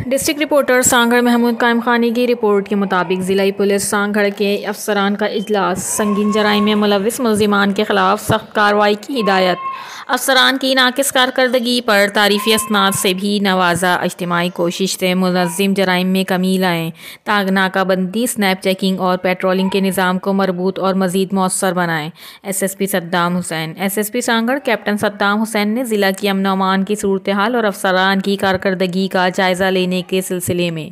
District reporter Sanghar Mahmood قائم خانی کی رپورٹ کے مطابق ضلعی پولیس سانگھڑ کے افسران کا اجلاس۔ سنگین جرائم میں ملوث ملزمان کے خلاف سخت کارروائی کی ہدایت۔ افسران کی ناقص کارکردگی پر تعریفی اسناد سے بھی نوازا۔ اجتماعی کوشش سے منظم جرائم میں کمی لائیں۔ ناکہ بندی، سنیپ چیکنگ اور پیٹرولنگ کے نظام کو مربوط اور مزید مؤثر بنائیں۔ S S P Saddam Hussain. S S P Sanghar captain Saddam Hussain نے ضلع کی امن و امان کی صورتحال اور افسران کی کارکردگی کا جائزہ لینے کے سلسلے میں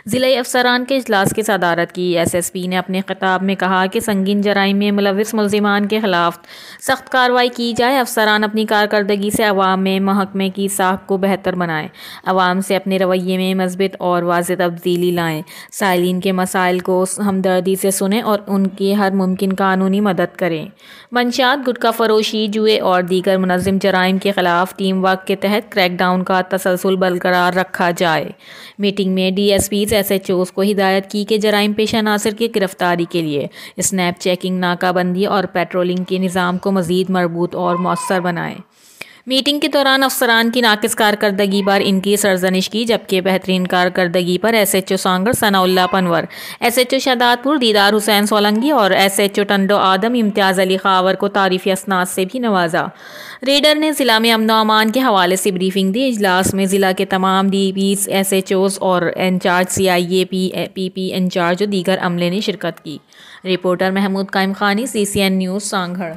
ضلعی افسران کے اجلاس کی صدارت کی۔ ایس ایس پی نے اپنے خطاب میں کہا کہ سنگین جرائم میں ملوث ملزمان کے خلاف سخت کارروائی کی جائے۔ افسران اپنی کارکردگی سے عوام میں محکمے کی ساکھ کو بہتر بنائیں، عوام سے اپنے رویے میں مثبت اور واضح تبدیلی لائیں، سائلین کے مسائل کو ہمدردی سے سنیں اور ان کی ہر ممکن قانونی مدد کریں۔ منشیات، گٹکا فروشی، جوئے اور دیگر منظم جرائم کے خلاف ٹیم ورک کے تحت کریک ڈاؤن کا تسلسل برقرار رکھا جائے۔ میٹنگ میں D S Ps, S H Os کو ہدایت کی کہ جرائم پیشہ عناصر کی گرفتاری کے لیے سنیپ چیکنگ، ناکہ بندی اور پیٹرولنگ کے نظام کو مزید مربوط اور مؤثر بنائیں۔ میٹنگ کے دوران افسران کی ناقص کارکردگی پر ان کی سرزنش کی، جبکہ بہترین کارکردگی پر ایس ایچ او سانگھڑ ثناء اللہ Panhwar, S H O Shahdad پور دیدار حسین سولنگی اور ایس ایچ او ٹنڈو آدم امتیاز علی خاور کو تعریفی اسناد سے بھی نوازا۔ ریڈر نے ضلع میں امن و امان کے حوالے سے بریفنگ دی۔ اجلاس میں ضلع کے تمام D Ps, S H Os اور in charge C I A P P in charge و دیگر عملے نے شرکت کی۔ رپورٹر محمود قائم خانی، سی سی این نیوز، سانگھڑ۔